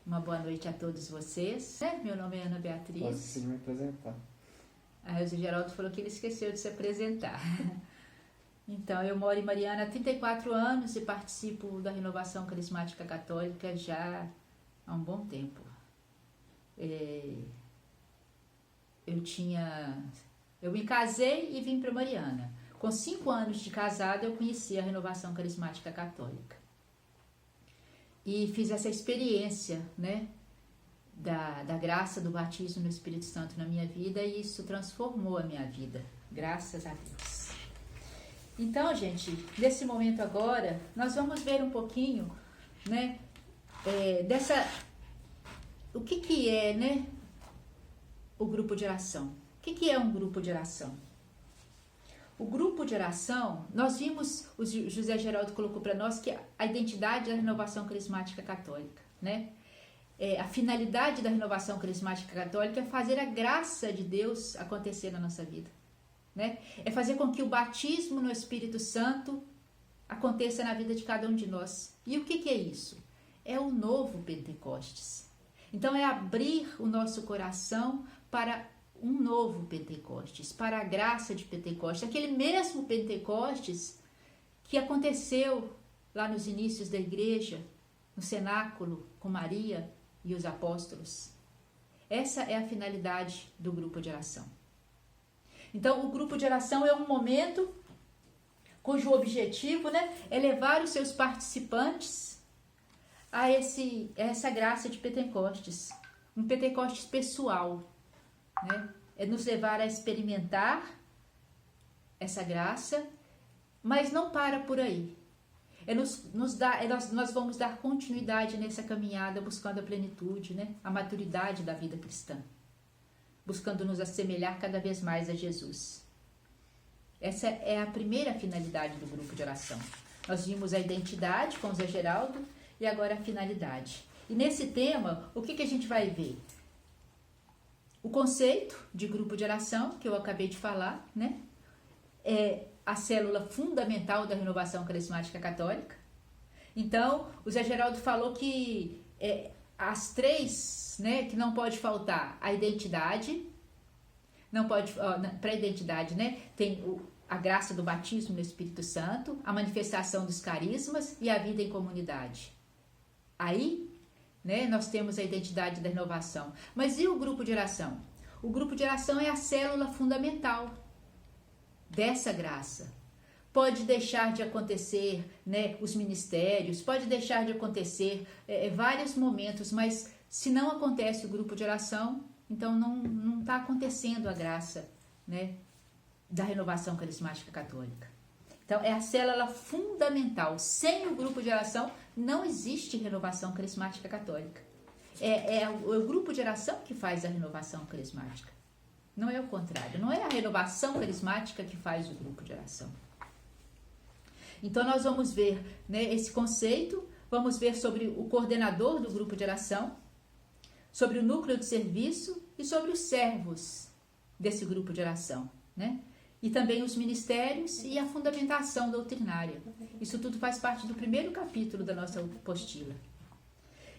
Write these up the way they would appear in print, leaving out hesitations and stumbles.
Uma boa noite a todos vocês. Meu nome é Ana Beatriz. Posso sim me apresentar. A José Geraldo falou que ele esqueceu de se apresentar. Então, eu moro em Mariana há 34 anos e participo da Renovação Carismática Católica já há um bom tempo. Eu me casei e vim para Mariana. Com 5 anos de casada, eu conheci a Renovação Carismática Católica. E fiz essa experiência, da graça do batismo no Espírito Santo na minha vida, e isso transformou a minha vida, graças a Deus. Então, gente, nesse momento agora, nós vamos ver um pouquinho, o que é, o grupo de oração. O que é um grupo de oração? O grupo de oração, nós vimos, o José Geraldo colocou para nós que a identidade da Renovação Carismática Católica, a finalidade da Renovação Carismática Católica é fazer a graça de Deus acontecer na nossa vida, é fazer com que o batismo no Espírito Santo aconteça na vida de cada um de nós. E o que é isso? É o novo Pentecostes. Então é abrir o nosso coração para um novo Pentecostes, para a graça de Pentecostes, aquele mesmo Pentecostes que aconteceu lá nos inícios da igreja, no cenáculo, com Maria e os apóstolos. Essa é a finalidade do grupo de oração. Então, o grupo de oração é um momento cujo objetivo é levar os seus participantes a essa graça de Pentecostes, um Pentecostes pessoal. É nos levar a experimentar essa graça, mas não para por aí. Nós vamos dar continuidade nessa caminhada, buscando a plenitude, a maturidade da vida cristã, buscando nos assemelhar cada vez mais a Jesus. Essa é a primeira finalidade do grupo de oração. Nós vimos a identidade com o Zé Geraldo e agora a finalidade. E nesse tema, o que a gente vai ver? O conceito de grupo de oração, que eu acabei de falar, é a célula fundamental da Renovação Carismática Católica. Então, o Zé Geraldo falou que as três, que não pode faltar a identidade, não pode, para a identidade, tem a graça do batismo no Espírito Santo, a manifestação dos carismas e a vida em comunidade. Aí, nós temos a identidade da renovação. Mas e o grupo de oração? O grupo de oração é a célula fundamental dessa graça. Pode deixar de acontecer os ministérios, pode deixar de acontecer vários momentos, mas se não acontece o grupo de oração, então não está acontecendo a graça da renovação carismática católica. Então, é a célula fundamental. Sem o grupo de oração, não existe renovação carismática católica. É o grupo de oração que faz a renovação carismática. Não é o contrário. Não é a renovação carismática que faz o grupo de oração. Então, nós vamos ver esse conceito, vamos ver sobre o coordenador do grupo de oração, sobre o núcleo de serviço e sobre os servos desse grupo de oração, E também os ministérios e a fundamentação doutrinária. Isso tudo faz parte do primeiro capítulo da nossa apostila.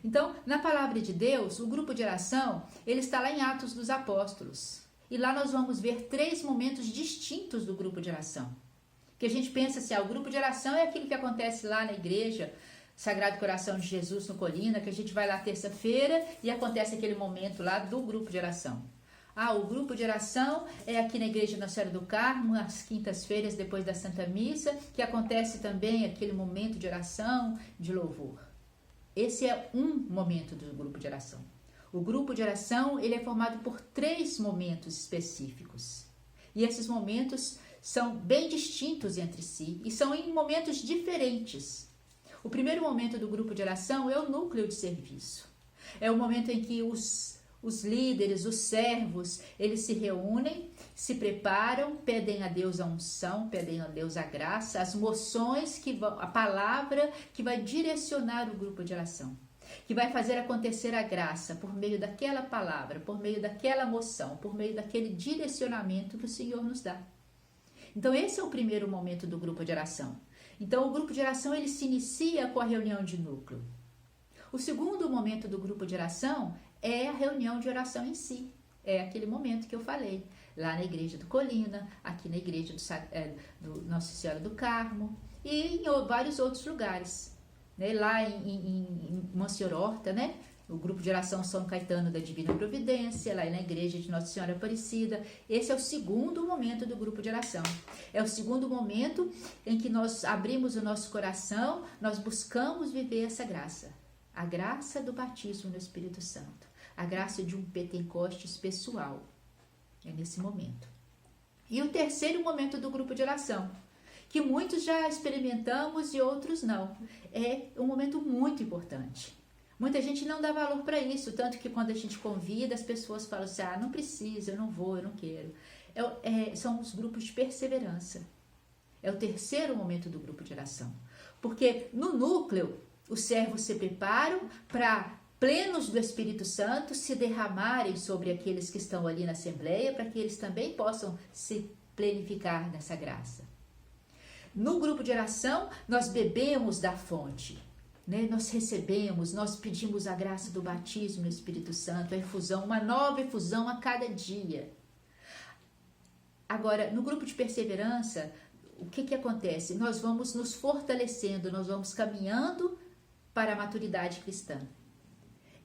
Então, na palavra de Deus, o grupo de oração, ele está lá em Atos dos Apóstolos. E lá nós vamos ver 3 momentos distintos do grupo de oração. Que a gente pensa assim, o grupo de oração é aquilo que acontece lá na igreja, Sagrado Coração de Jesus no Colina, que a gente vai lá terça-feira e acontece aquele momento lá do grupo de oração. O grupo de oração é aqui na Igreja Nossa Senhora do Carmo, às quintas-feiras, depois da Santa Missa, que acontece também aquele momento de oração, de louvor. Esse é um momento do grupo de oração. O grupo de oração, ele é formado por 3 momentos específicos. E esses momentos são bem distintos entre si e são em momentos diferentes. O primeiro momento do grupo de oração é o núcleo de serviço. É o momento em que os líderes, os servos, eles se reúnem, se preparam, pedem a Deus a unção, pedem a Deus a graça, as moções, a palavra que vai direcionar o grupo de oração, que vai fazer acontecer a graça por meio daquela palavra, por meio daquela moção, por meio daquele direcionamento que o Senhor nos dá. Então, esse é o primeiro momento do grupo de oração. Então, o grupo de oração ele se inicia com a reunião de núcleo. O segundo momento do grupo de oração é a reunião de oração em si. É aquele momento que eu falei, lá na igreja do Colina, aqui na igreja do Nossa Senhora do Carmo e em vários outros lugares. Né? Lá em Monsenhor Horta, né? O grupo de oração São Caetano da Divina Providência, lá na igreja de Nossa Senhora Aparecida. Esse é o segundo momento do grupo de oração. É o segundo momento em que nós abrimos o nosso coração, nós buscamos viver essa graça. A graça do batismo no Espírito Santo. A graça de um Pentecostes pessoal. É nesse momento. E o terceiro momento do grupo de oração, que muitos já experimentamos e outros não. É um momento muito importante. Muita gente não dá valor para isso, tanto que quando a gente convida, as pessoas falam assim, não precisa, eu não vou, eu não quero. São os grupos de perseverança. É o terceiro momento do grupo de oração. Porque no núcleo, os servos se preparam para, plenos do Espírito Santo, se derramarem sobre aqueles que estão ali na Assembleia, para que eles também possam se plenificar nessa graça. No grupo de oração, nós bebemos da fonte. Né? Nós recebemos, nós pedimos a graça do batismo no Espírito Santo, a infusão, uma nova infusão a cada dia. Agora, no grupo de perseverança, o que acontece? Nós vamos nos fortalecendo, nós vamos caminhando para a maturidade cristã.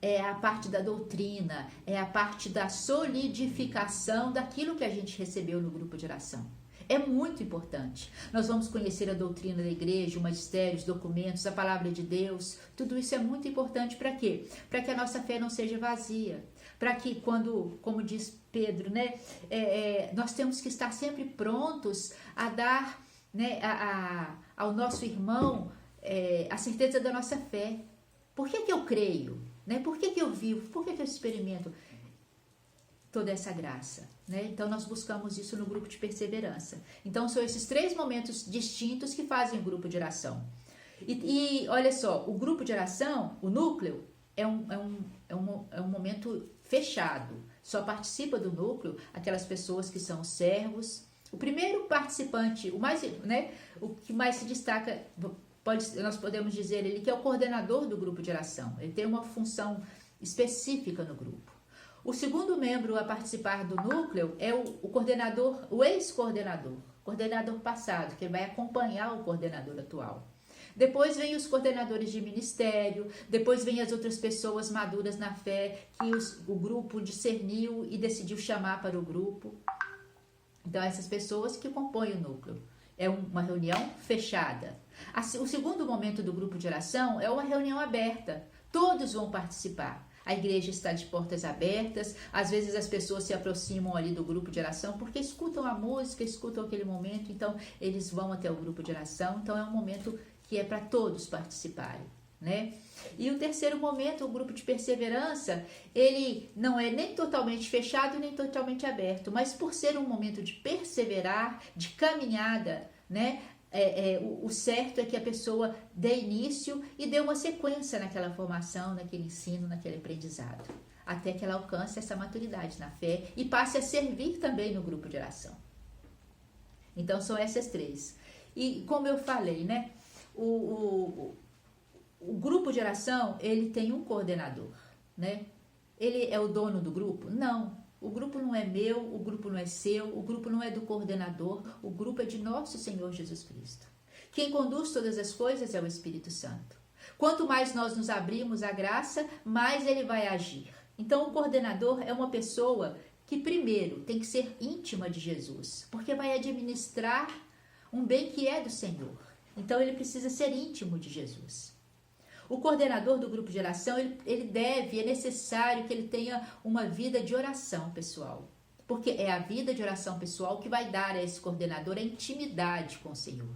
É a parte da doutrina, é a parte da solidificação daquilo que a gente recebeu no grupo de oração. É muito importante. Nós vamos conhecer a doutrina da igreja, o magistério, os documentos, a palavra de Deus. Tudo isso é muito importante para quê? Para que a nossa fé não seja vazia. Para que quando, como diz Pedro, né, nós temos que estar sempre prontos a dar, né, ao nosso irmão a certeza da nossa fé. Por que eu creio? Né? Por que eu vivo? Por que eu experimento toda essa graça? Né? Então nós buscamos isso no grupo de perseverança. Então são esses três momentos distintos que fazem o grupo de oração. E olha só, o grupo de oração, o núcleo, é um momento fechado. Só participa do núcleo aquelas pessoas que são servos. O primeiro participante, o que mais se destaca, nós podemos dizer ele que é o coordenador do grupo de oração. Ele tem uma função específica no grupo. O segundo membro a participar do núcleo é o coordenador, o ex-coordenador, coordenador passado, que vai acompanhar o coordenador atual. Depois vem os coordenadores de ministério, depois vem as outras pessoas maduras na fé que o grupo discerniu e decidiu chamar para o grupo. Então, essas pessoas que compõem o núcleo. É uma reunião fechada. O segundo momento do grupo de oração é uma reunião aberta. Todos vão participar. A igreja está de portas abertas, às vezes as pessoas se aproximam ali do grupo de oração porque escutam a música, escutam aquele momento, então eles vão até o grupo de oração, então é um momento que é para todos participarem, né? E o terceiro momento, o grupo de perseverança, ele não é nem totalmente fechado, nem totalmente aberto, mas por ser um momento de perseverar, de caminhada, né? O certo é que a pessoa dê início e dê uma sequência naquela formação, naquele ensino, naquele aprendizado, até que ela alcance essa maturidade na fé e passe a servir também no grupo de oração. Então, são essas três. E como eu falei, né, o grupo de oração, ele tem um coordenador, né? Ele é o dono do grupo? Não. O grupo não é meu, o grupo não é seu, o grupo não é do coordenador, o grupo é de nosso Senhor Jesus Cristo. Quem conduz todas as coisas é o Espírito Santo. Quanto mais nós nos abrimos à graça, mais ele vai agir. Então, o coordenador é uma pessoa que, primeiro, tem que ser íntima de Jesus, porque vai administrar um bem que é do Senhor. Então, ele precisa ser íntimo de Jesus. O coordenador do grupo de oração, é necessário que ele tenha uma vida de oração pessoal. Porque é a vida de oração pessoal que vai dar a esse coordenador a intimidade com o Senhor.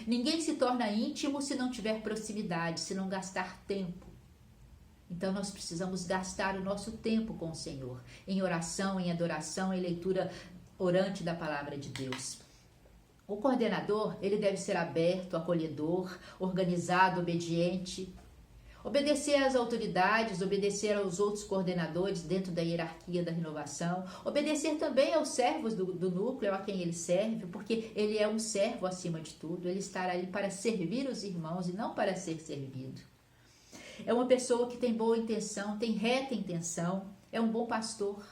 Ninguém se torna íntimo se não tiver proximidade, se não gastar tempo. Então nós precisamos gastar o nosso tempo com o Senhor, em oração, em adoração, em leitura orante da palavra de Deus. O coordenador, ele deve ser aberto, acolhedor, organizado, obediente. Obedecer às autoridades, obedecer aos outros coordenadores dentro da hierarquia da renovação, obedecer também aos servos do núcleo a quem ele serve, porque ele é um servo acima de tudo, ele estará ali para servir os irmãos e não para ser servido. É uma pessoa que tem boa intenção, tem reta intenção, é um bom pastor,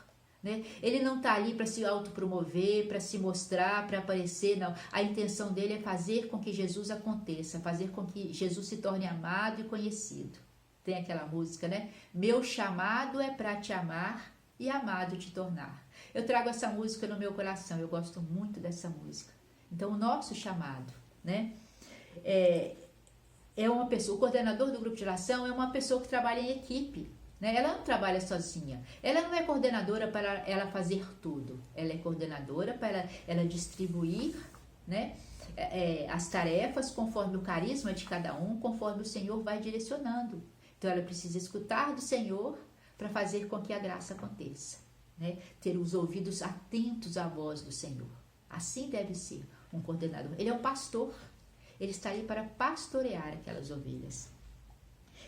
né? Ele não está ali para se autopromover, para se mostrar, para aparecer, não. A intenção dele é fazer com que Jesus aconteça, fazer com que Jesus se torne amado e conhecido. Tem aquela música, né? Meu chamado é para te amar e amado te tornar. Eu trago essa música no meu coração, eu gosto muito dessa música. Então, o nosso chamado, né? É uma pessoa, o coordenador do grupo de oração é uma pessoa que trabalha em equipe, né? Ela não trabalha sozinha, ela não é coordenadora para ela fazer tudo, ela é coordenadora para ela distribuir, né? As tarefas conforme o carisma de cada um, conforme o Senhor vai direcionando. Então ela precisa escutar do Senhor para fazer com que a graça aconteça, né? Ter os ouvidos atentos à voz do Senhor. Assim deve ser um coordenador. Ele é um pastor. Ele está ali para pastorear aquelas ovelhas.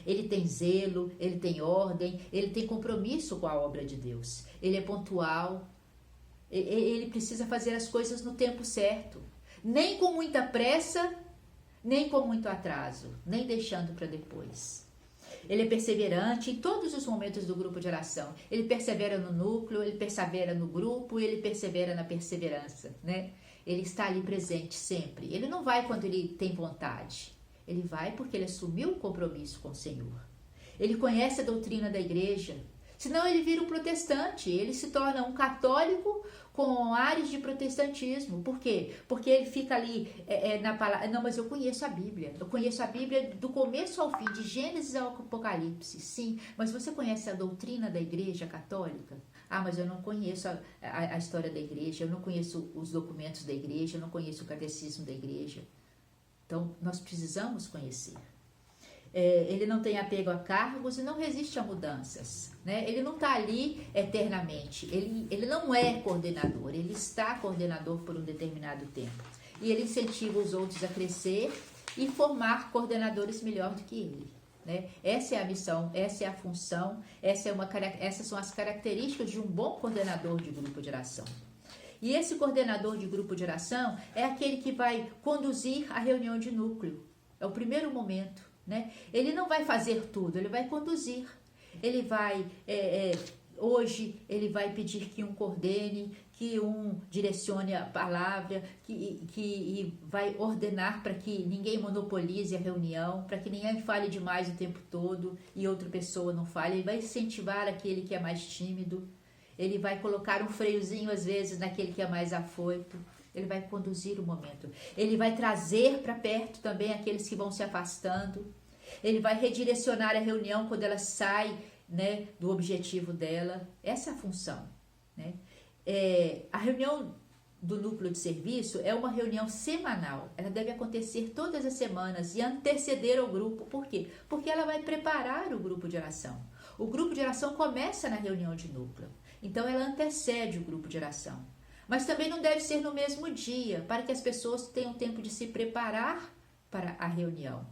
Ele tem zelo, ele tem ordem, ele tem compromisso com a obra de Deus. Ele é pontual. Ele precisa fazer as coisas no tempo certo. Nem com muita pressa, nem com muito atraso, nem deixando para depois. Ele é perseverante em todos os momentos do grupo de oração. Ele persevera no núcleo, ele persevera no grupo, ele persevera na perseverança, né? Ele está ali presente sempre. Ele não vai quando ele tem vontade. Ele vai porque ele assumiu um compromisso com o Senhor. Ele conhece a doutrina da igreja. Senão ele vira um protestante. Ele se torna um católico com áreas de protestantismo. Por quê? Porque ele fica ali na palavra. Não, mas eu conheço a Bíblia. Eu conheço a Bíblia do começo ao fim, de Gênesis ao Apocalipse. Sim, mas você conhece a doutrina da igreja católica? Ah, mas eu não conheço a história da igreja, eu não conheço os documentos da igreja, eu não conheço o catecismo da igreja. Então, nós precisamos conhecer. Ele não tem apego a cargos e não resiste a mudanças, né? Ele não está ali eternamente, ele não é coordenador, ele está coordenador por um determinado tempo. E ele incentiva os outros a crescer e formar coordenadores melhor do que ele, né? Essa é a missão, essa é a função, essas são as características de um bom coordenador de grupo de oração. E esse coordenador de grupo de oração é aquele que vai conduzir a reunião de núcleo. É o primeiro momento, né? Ele não vai fazer tudo, ele vai conduzir. Ele vai, hoje, ele vai pedir que um coordene, que um direcione a palavra, que vai ordenar para que ninguém monopolize a reunião, para que ninguém fale demais o tempo todo e outra pessoa não fale. Ele vai incentivar aquele que é mais tímido. Ele vai colocar um freiozinho, às vezes, naquele que é mais afoito. Ele vai conduzir o momento. Ele vai trazer para perto também aqueles que vão se afastando. Ele vai redirecionar a reunião quando ela sai, né, do objetivo dela. Essa é a função, né? A reunião do núcleo de serviço é uma reunião semanal. Ela deve acontecer todas as semanas e anteceder ao grupo. Por quê? Porque ela vai preparar o grupo de oração. O grupo de oração começa na reunião de núcleo. Então, ela antecede o grupo de oração. Mas também não deve ser no mesmo dia, para que as pessoas tenham tempo de se preparar para a reunião.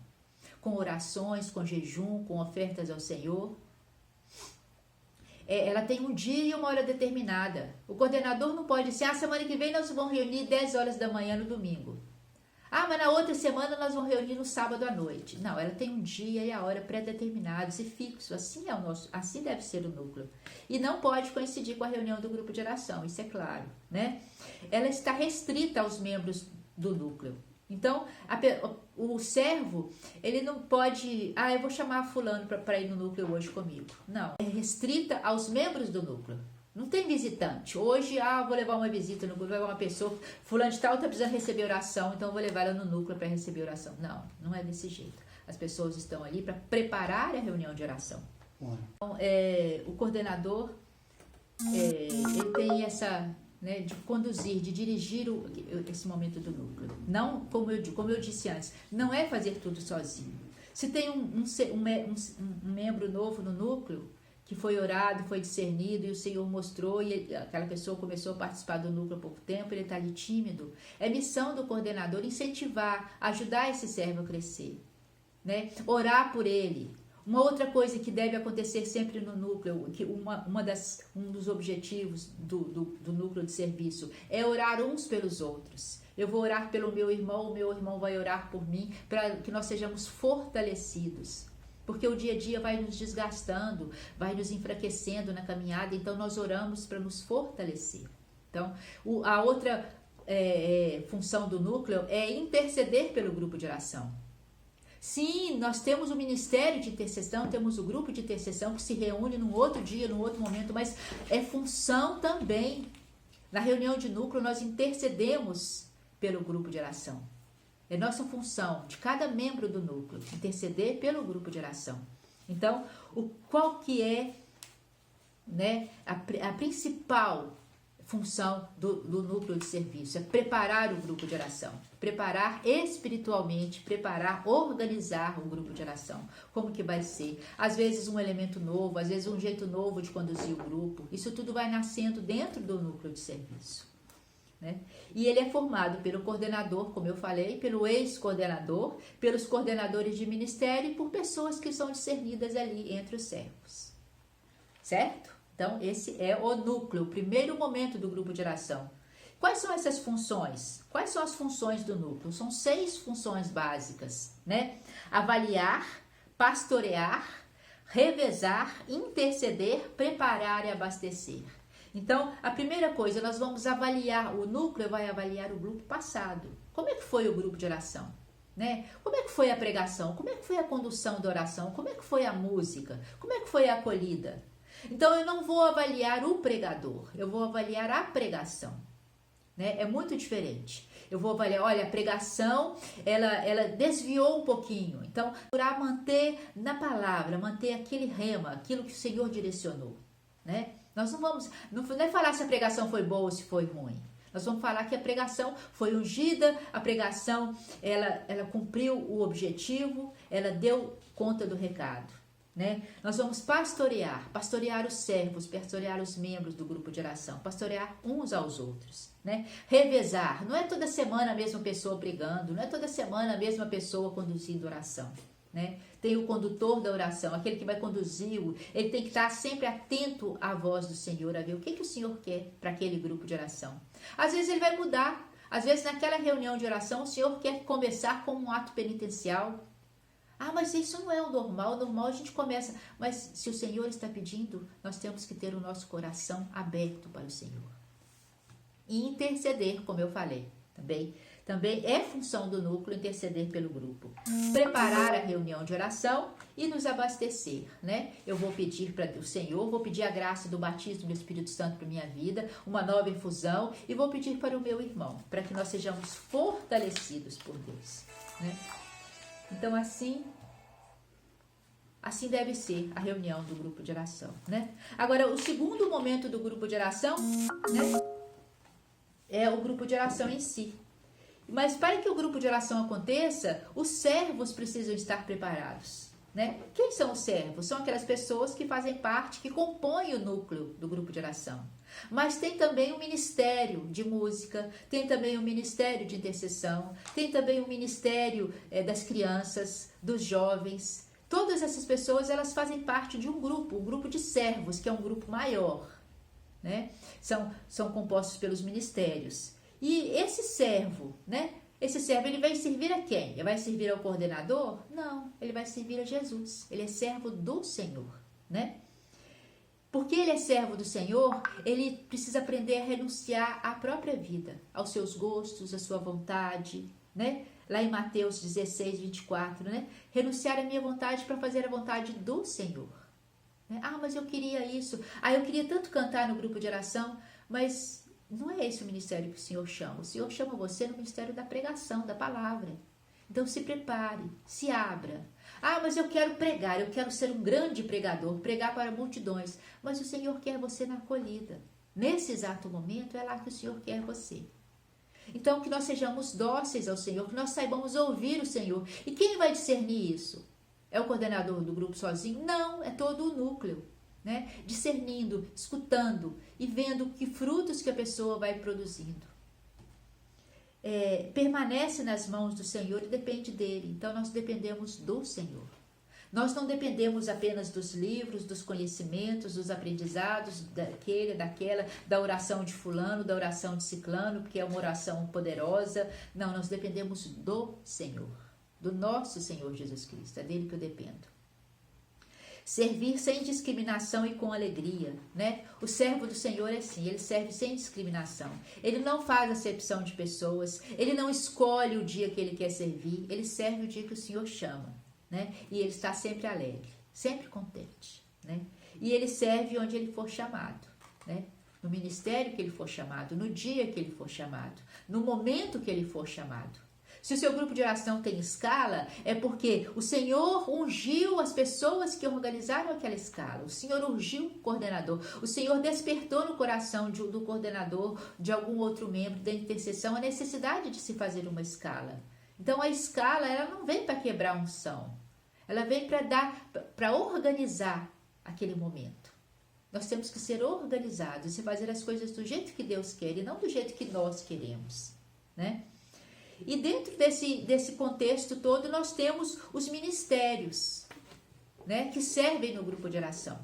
Com orações, com jejum, com ofertas ao Senhor. Ela tem um dia e uma hora determinada. O coordenador não pode dizer, semana que vem nós vamos reunir 10 horas da manhã no domingo. Mas na outra semana nós vamos reunir no sábado à noite. Não, ela tem um dia e a hora pré-determinados e fixos. Assim deve ser o núcleo. E não pode coincidir com a reunião do grupo de oração, isso é claro, né? Ela está restrita aos membros do núcleo. Então, o servo, ele não pode, eu vou chamar fulano para ir no núcleo hoje comigo. Não, é restrita aos membros do núcleo. Não tem visitante. Hoje, vou levar uma visita no grupo, vou levar uma pessoa, fulano de tal está precisando receber oração, então vou levar ela no núcleo para receber oração. Não, não é desse jeito. As pessoas estão ali para preparar a reunião de oração. Então, o coordenador, ele tem essa, né, de conduzir, de dirigir esse momento do núcleo. Não, como eu disse antes, não é fazer tudo sozinho. Se tem um membro novo no núcleo, que foi orado, foi discernido e o Senhor mostrou e aquela pessoa começou a participar do núcleo há pouco tempo, ele está ali tímido. É missão do coordenador incentivar, ajudar esse servo a crescer, né? Orar por ele. Uma outra coisa que deve acontecer sempre no núcleo, que um dos objetivos do núcleo de serviço é orar uns pelos outros. Eu vou orar pelo meu irmão, o meu irmão vai orar por mim, para que nós sejamos fortalecidos. Porque o dia a dia vai nos desgastando, vai nos enfraquecendo na caminhada, então nós oramos para nos fortalecer. Então, a outra função do núcleo é interceder pelo grupo de oração. Sim, nós temos o ministério de intercessão, temos o grupo de intercessão que se reúne num outro dia, num outro momento, mas é função também. Na reunião de núcleo, nós intercedemos pelo grupo de oração. É nossa função, de cada membro do núcleo, interceder pelo grupo de oração. Então, qual que é, né, a principal função do núcleo de serviço? É preparar o grupo de oração. Preparar espiritualmente, organizar o grupo de oração. Como que vai ser? Às vezes um elemento novo, às vezes um jeito novo de conduzir o grupo. Isso tudo vai nascendo dentro do núcleo de serviço. Né? E ele é formado pelo coordenador, como eu falei, pelo ex-coordenador, pelos coordenadores de ministério e por pessoas que são discernidas ali entre os servos. Certo? Então, esse é o núcleo, o primeiro momento do grupo de oração. Quais são essas funções? Quais são as funções do núcleo? São 6 funções básicas, né? Avaliar, pastorear, revezar, interceder, preparar e abastecer. Então, a primeira coisa, nós vamos avaliar, o núcleo vai avaliar o grupo passado. Como é que foi o grupo de oração? Né? Como é que foi a pregação? Como é que foi a condução da oração? Como é que foi a música? Como é que foi a acolhida? Então, eu não vou avaliar o pregador, eu vou avaliar a pregação. Né? É muito diferente. Eu vou avaliar, olha, a pregação, ela desviou um pouquinho. Então, procurar manter na palavra, manter aquele rema, aquilo que o Senhor direcionou. Né? Nós não é falar se a pregação foi boa ou se foi ruim. Nós vamos falar que a pregação foi ungida, a pregação, ela cumpriu o objetivo, ela deu conta do recado. Né? Nós vamos pastorear os servos, pastorear os membros do grupo de oração, pastorear uns aos outros, né? Revezar, não é toda semana a mesma pessoa pregando, não é toda semana a mesma pessoa conduzindo oração, né? Tem o condutor da oração, aquele que vai conduzir, ele tem que estar sempre atento à voz do Senhor, a ver o que o Senhor quer para aquele grupo de oração. Às vezes ele vai mudar, às vezes naquela reunião de oração o Senhor quer começar com um ato penitencial. Ah, mas isso não é o normal a gente começa. Mas se o Senhor está pedindo, nós temos que ter o nosso coração aberto para o Senhor. E interceder, como eu falei, também é função do núcleo interceder pelo grupo. Preparar a reunião de oração e nos abastecer, né? Eu vou pedir para o Senhor, vou pedir a graça do batismo do Espírito Santo para minha vida, uma nova infusão, e vou pedir para o meu irmão, para que nós sejamos fortalecidos por Deus, né? Então, assim deve ser a reunião do grupo de oração, né? Agora, o segundo momento do grupo de oração, né, é o grupo de oração em si. Mas para que o grupo de oração aconteça, os servos precisam estar preparados, né? Quem são os servos? São aquelas pessoas que fazem parte, que compõem o núcleo do grupo de oração. Mas tem também o ministério de música, tem também o ministério de intercessão, tem também o ministério das crianças, dos jovens. Todas essas pessoas, elas fazem parte de um grupo de servos, que é um grupo maior, né? São compostos pelos ministérios. E esse servo, né? Esse servo, ele vai servir a quem? Ele vai servir ao coordenador? Não, ele vai servir a Jesus. Ele é servo do Senhor, né? Porque ele é servo do Senhor, ele precisa aprender a renunciar à própria vida, aos seus gostos, à sua vontade, né? Lá em Mateus 16, 24, né? Renunciar à minha vontade para fazer a vontade do Senhor. Né? Ah, mas eu queria isso. Ah, eu queria tanto cantar no grupo de oração, mas não é esse o ministério que o Senhor chama. O Senhor chama você no ministério da pregação, da palavra. Então se prepare, se abra. Ah, mas eu quero pregar, eu quero ser um grande pregador, pregar para multidões. Mas o Senhor quer você na acolhida. Nesse exato momento, é lá que o Senhor quer você. Então, que nós sejamos dóceis ao Senhor, que nós saibamos ouvir o Senhor. E quem vai discernir isso? É o coordenador do grupo sozinho? Não, é todo o núcleo, né? Discernindo, escutando e vendo que frutos que a pessoa vai produzindo. Permanece nas mãos do Senhor e depende dele. Então, nós dependemos do Senhor. Nós não dependemos apenas dos livros, dos conhecimentos, dos aprendizados, daquela, da oração de fulano, da oração de ciclano, porque é uma oração poderosa. Não, nós dependemos do Senhor, do nosso Senhor Jesus Cristo. É dele que eu dependo, Servir sem discriminação e com alegria, né? O servo do Senhor é assim, ele serve sem discriminação. Ele não faz acepção de pessoas, ele não escolhe o dia que ele quer servir, ele serve o dia que o Senhor chama, né? E ele está sempre alegre, sempre contente, né? E ele serve onde ele for chamado, né? No ministério que ele for chamado, no dia que ele for chamado, no momento que ele for chamado. Se o seu grupo de oração tem escala, é porque o Senhor ungiu as pessoas que organizaram aquela escala. O Senhor ungiu o coordenador. O Senhor despertou no coração do coordenador, de algum outro membro da intercessão, a necessidade de se fazer uma escala. Então, a escala, ela não vem para quebrar a unção. Ela vem para organizar aquele momento. Nós temos que ser organizados e fazer as coisas do jeito que Deus quer e não do jeito que nós queremos, né? E dentro desse contexto todo, nós temos os ministérios, né, que servem no grupo de oração.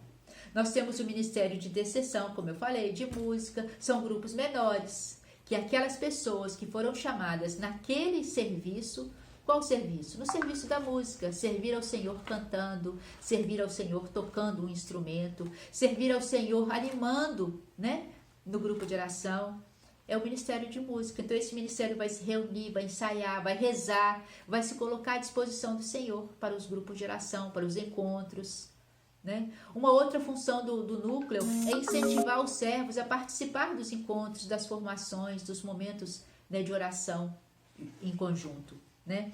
Nós temos o ministério de intercessão, como eu falei, de música, são grupos menores, que aquelas pessoas que foram chamadas naquele serviço, qual serviço? No serviço da música, servir ao Senhor cantando, servir ao Senhor tocando um instrumento, servir ao Senhor animando, né, no grupo de oração. É o ministério de música. Então esse ministério vai se reunir, vai ensaiar, vai rezar, vai se colocar à disposição do Senhor para os grupos de oração, para os encontros, né? Uma outra função do núcleo é incentivar os servos a participar dos encontros, das formações, dos momentos, né, de oração em conjunto, né?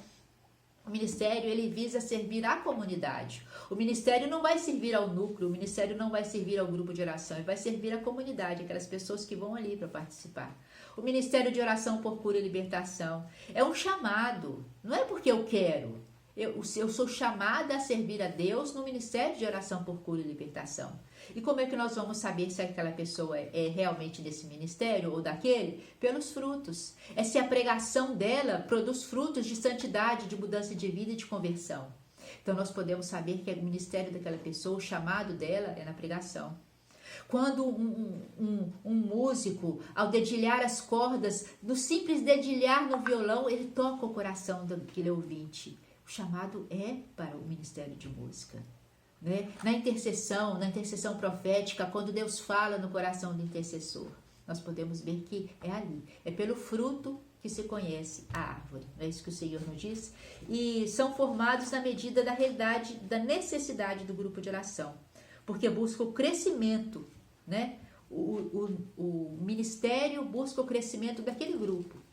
O ministério, ele visa servir à comunidade. O ministério não vai servir ao núcleo, o ministério não vai servir ao grupo de oração, ele vai servir à comunidade, aquelas pessoas que vão ali para participar. O ministério de oração por cura e libertação é um chamado, não é porque eu quero. Eu sou chamada a servir a Deus no ministério de oração por cura e libertação. E como é que nós vamos saber se aquela pessoa é realmente desse ministério ou daquele? Pelos frutos. É se a pregação dela produz frutos de santidade, de mudança de vida e de conversão. Então nós podemos saber que é o ministério daquela pessoa, o chamado dela é na pregação. Quando um músico, ao dedilhar as cordas, no simples dedilhar no violão, ele toca o coração daquele ouvinte. O chamado é para o ministério de música, né? Na intercessão profética, quando Deus fala no coração do intercessor, nós podemos ver que é ali, é pelo fruto que se conhece a árvore, não é isso que o Senhor nos diz? E são formados na medida da realidade, da necessidade do grupo de oração, porque busca o crescimento, né? O ministério busca o crescimento daquele grupo.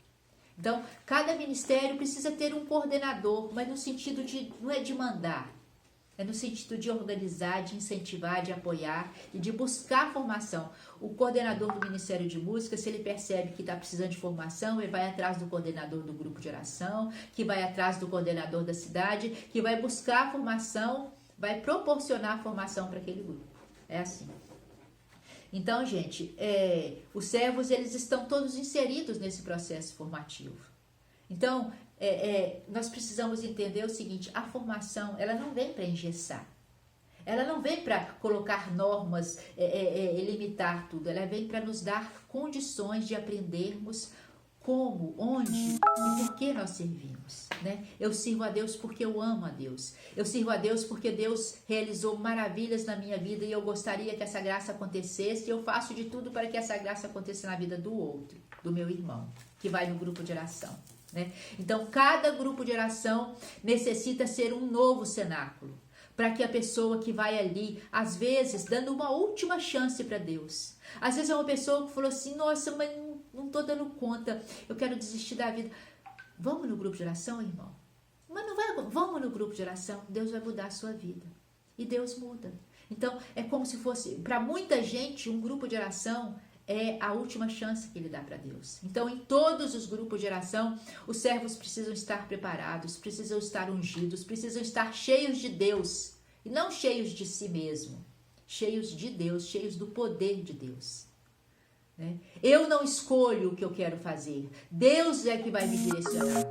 Então, cada ministério precisa ter um coordenador, mas no sentido não é de mandar, é no sentido de organizar, de incentivar, de apoiar e de buscar formação. O coordenador do Ministério de Música, se ele percebe que está precisando de formação, ele vai atrás do coordenador do grupo de oração, que vai atrás do coordenador da cidade, que vai buscar formação, vai proporcionar formação para aquele grupo. É assim. Então, gente, os servos, eles estão todos inseridos nesse processo formativo. Então, nós precisamos entender o seguinte, a formação, ela não vem para engessar. Ela não vem para colocar normas, limitar tudo. Ela vem para nos dar condições de aprendermos como, onde e por que nós servimos, né? Eu sirvo a Deus porque eu amo a Deus. Eu sirvo a Deus porque Deus realizou maravilhas na minha vida e eu gostaria que essa graça acontecesse e eu faço de tudo para que essa graça aconteça na vida do outro, do meu irmão, que vai no grupo de oração, né? Então, cada grupo de oração necessita ser um novo cenáculo, para que a pessoa que vai ali, às vezes, dando uma última chance para Deus. Às vezes é uma pessoa que falou assim, nossa, mas não estou dando conta, eu quero desistir da vida. Vamos no grupo de oração, irmão? Mas não vai, vamos no grupo de oração, Deus vai mudar a sua vida. E Deus muda. Então, é como se fosse, para muita gente, um grupo de oração é a última chance que ele dá para Deus. Então, em todos os grupos de oração, os servos precisam estar preparados, precisam estar ungidos, precisam estar cheios de Deus, e não cheios de si mesmo, cheios de Deus, cheios do poder de Deus, né? Eu não escolho o que eu quero fazer, Deus é que vai me direcionar.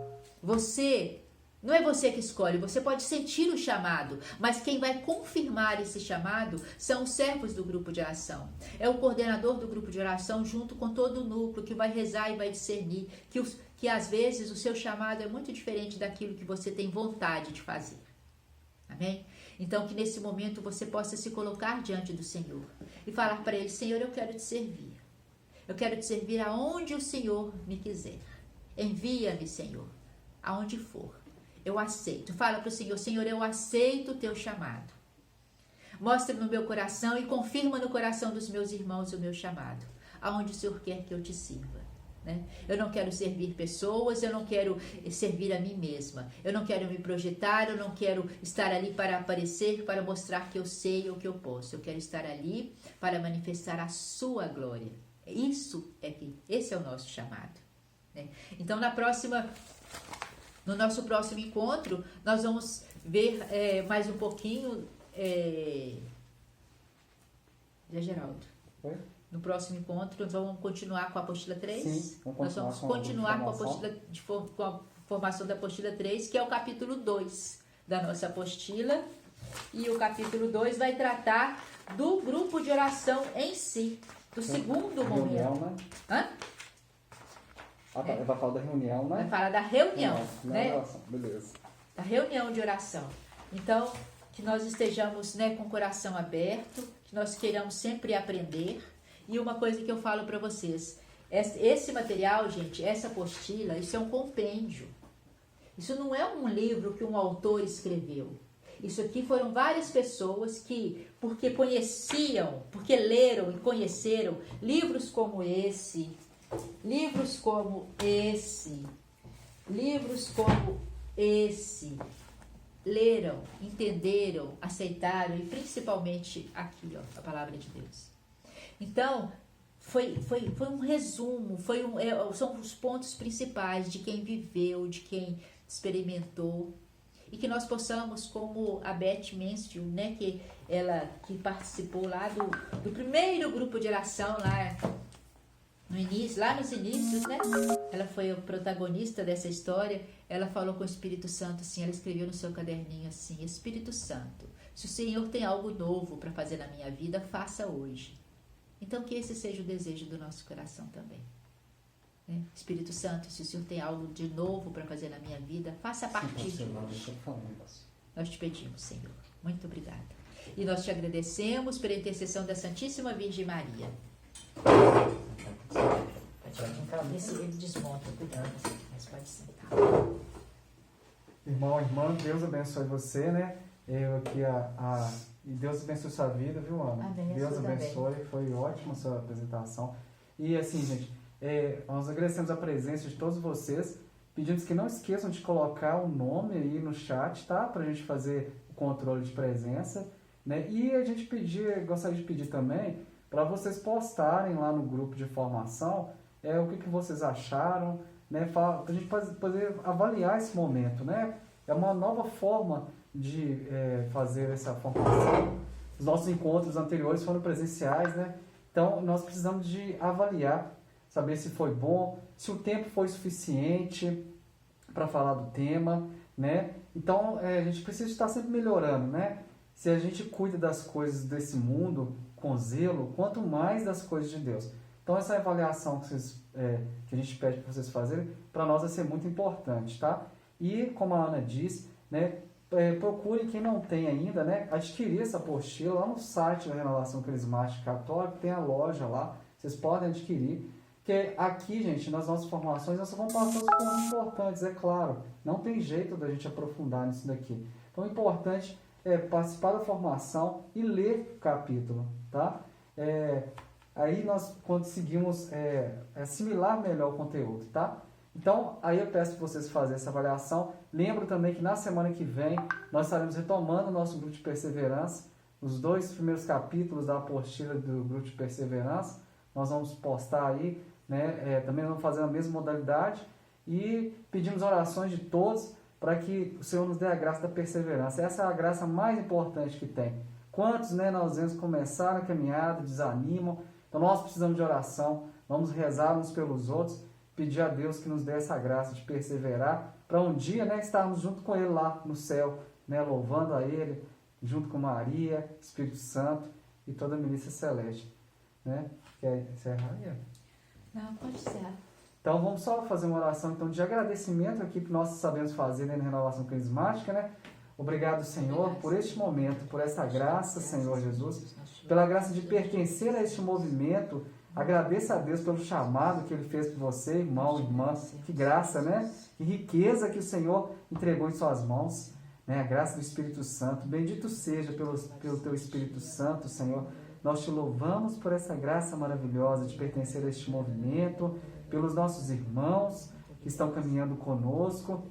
Não é você que escolhe, você pode sentir o chamado, mas quem vai confirmar esse chamado são os servos do grupo de oração. É o coordenador do grupo de oração junto com todo o núcleo que vai rezar e vai discernir que às vezes o seu chamado é muito diferente daquilo que você tem vontade de fazer. Amém? Então, que nesse momento você possa se colocar diante do Senhor e falar para Ele: Senhor, eu quero te servir. Eu quero te servir aonde o Senhor me quiser. Envia-me, Senhor, aonde for. Eu aceito. Fala para o Senhor: Senhor, eu aceito o teu chamado. Mostra no meu coração e confirma no coração dos meus irmãos o meu chamado. Aonde o Senhor quer que eu te sirva. Né? Eu não quero servir pessoas, eu não quero servir a mim mesma. Eu não quero me projetar, eu não quero estar ali para aparecer, para mostrar que eu sei o que eu posso. Eu quero estar ali para manifestar a sua glória. Esse é o nosso chamado. Né? Então, no nosso próximo encontro, nós vamos ver mais um pouquinho. Geraldo. Oi? No próximo encontro, nós vamos continuar com a apostila 3. Sim, nós vamos continuar com a formação da apostila 3, que é o capítulo 2 da nossa apostila. E o capítulo 2 vai tratar do grupo de oração em si, do segundo momento. Né? Hã? Vai falar da reunião, né? Vai falar da reunião, né? Oração. Beleza. Da reunião de oração. Então, que nós estejamos, né, com o coração aberto, que nós queiramos sempre aprender. E uma coisa que eu falo para vocês, esse material, gente, essa apostila, isso é um compêndio. Isso não é um livro que um autor escreveu. Isso aqui foram várias pessoas que, porque conheciam, porque leram e conheceram livros como esse, livros como esse, leram, entenderam, aceitaram e principalmente aqui, ó, a palavra de Deus. Então, foi um resumo, são os pontos principais de quem viveu, de quem experimentou, e que nós possamos, como a Beth Mansfield, né, que participou lá do primeiro grupo de oração lá nos inícios, né? Ela foi a protagonista dessa história. Ela falou com o Espírito Santo assim, ela escreveu no seu caderninho assim: Espírito Santo, se o Senhor tem algo novo para fazer na minha vida, faça hoje. Então, que esse seja o desejo do nosso coração também. Né? Espírito Santo, se o Senhor tem algo de novo para fazer na minha vida, faça a partir de hoje. Nós te pedimos, Senhor. Muito obrigada. E nós te agradecemos pela intercessão da Santíssima Virgem Maria. Ele desmonta, cuidado, mas pode sentar. Irmão, irmã, Deus abençoe você, né? Eu aqui, e Deus abençoe sua vida, viu, Ana? Amém, Deus abençoe, foi ótima a sua apresentação. E assim, gente, nós agradecemos a presença de todos vocês, pedimos que não esqueçam de colocar o nome aí no chat, tá? Pra gente fazer o controle de presença, né? E a gente gostaria de pedir também para vocês postarem lá no grupo de formação o que vocês acharam, né? Para a gente poder avaliar esse momento, né? É uma nova forma de fazer essa formação. Os nossos encontros anteriores foram presenciais, né? Então, nós precisamos de avaliar, saber se foi bom, se o tempo foi suficiente para falar do tema, né? Então, a gente precisa estar sempre melhorando, né? Se a gente cuida das coisas desse mundo com zelo, quanto mais das coisas de Deus. Então, essa avaliação que a gente pede para vocês fazerem, para nós vai ser muito importante, tá? E, como a Ana disse, né, procure, quem não tem ainda, né, adquirir essa apostila lá no site da Renovação Carismática Católica, tem a loja lá, vocês podem adquirir, porque aqui, gente, nas nossas formações, nós só vamos passar os pontos importantes, é claro, não tem jeito da gente aprofundar nisso daqui. Então, o importante é participar da formação e ler o capítulo, tá? Aí nós conseguimos assimilar melhor o conteúdo, tá? Então, aí eu peço para vocês fazerem essa avaliação. Lembro também que na semana que vem nós estaremos retomando o nosso grupo de perseverança, os 2 primeiros capítulos da apostila do grupo de perseverança. Nós vamos postar aí, né? Também vamos fazer a mesma modalidade e pedimos orações de todos para que o Senhor nos dê a graça da perseverança. Essa é a graça mais importante que tem. Quantos, né, nós vemos começar a caminhada, desanimam. Então nós precisamos de oração, vamos rezar uns pelos outros, pedir a Deus que nos dê essa graça de perseverar, para um dia, né, estarmos junto com Ele lá no céu, né, louvando a Ele, junto com Maria, Espírito Santo e toda a milícia celeste. Né? Quer encerrar aí? Não, pode ser. Então vamos só fazer uma oração então, de agradecimento aqui que nós sabemos fazer, né, na Renovação Carismática, né? Obrigado, Senhor, por este momento, por essa graça, Senhor Jesus, pela graça de pertencer a este movimento. Agradeça a Deus pelo chamado que Ele fez por você, irmão, irmã. Que graça, né? Que riqueza que o Senhor entregou em suas mãos, né? A graça do Espírito Santo. Bendito seja pelo Teu Espírito Santo, Senhor. Nós Te louvamos por essa graça maravilhosa de pertencer a este movimento, pelos nossos irmãos que estão caminhando conosco.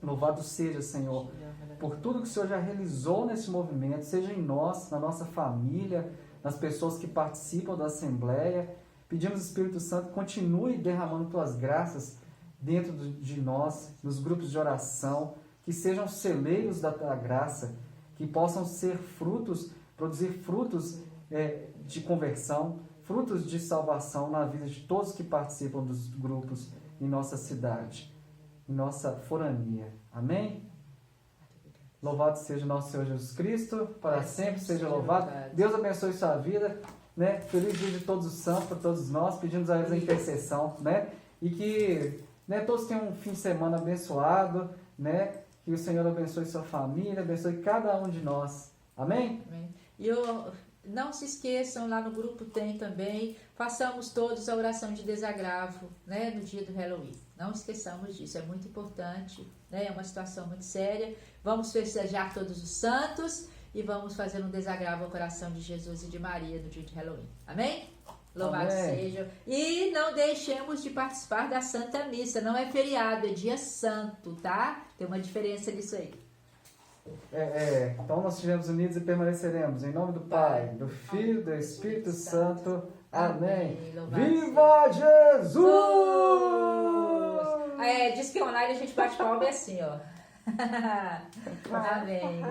Louvado seja, Senhor, por tudo que o Senhor já realizou nesse movimento, seja em nós, na nossa família, nas pessoas que participam da Assembleia. Pedimos, Espírito Santo, continue derramando Tuas graças dentro de nós, nos grupos de oração, que sejam celeiros da Tua graça, que possam ser frutos, produzir frutos de conversão, frutos de salvação na vida de todos que participam dos grupos em nossa cidade, em nossa forania. Amém? Louvado seja o nosso Senhor Jesus Cristo, para sempre seja louvado. Deus abençoe sua vida, né? Feliz dia de todos os santos, para todos nós. Pedimos a eles a intercessão, né? E que, né, todos tenham um fim de semana abençoado, né? Que o Senhor abençoe sua família, abençoe cada um de nós. Amém? Amém. E não se esqueçam, lá no grupo tem também, façamos todos a oração de desagravo, né, no dia do Halloween. Não esqueçamos disso, é muito importante, né, é uma situação muito séria. Vamos festejar todos os santos e vamos fazer um desagravo ao coração de Jesus e de Maria no dia de Halloween. Amém? Louvado seja. E não deixemos de participar da Santa Missa. Não é feriado, é dia santo, tá? Tem uma diferença nisso aí. Então nós estivemos unidos e permaneceremos. Em nome do Pai, do Filho e do Espírito Santo. Amém. Viva Jesus! Diz que online a gente bate palma assim, ó. Amém.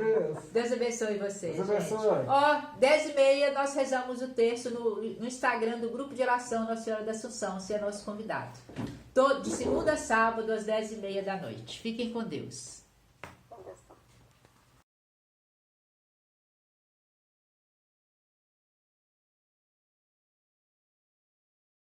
Deus abençoe vocês. Deus abençoe. Ó, 10h30 nós rezamos o terço no Instagram do Grupo de Oração Nossa Senhora da Assunção. Você é nosso convidado. De segunda a sábado às 10h30 da noite. Fiquem com Deus.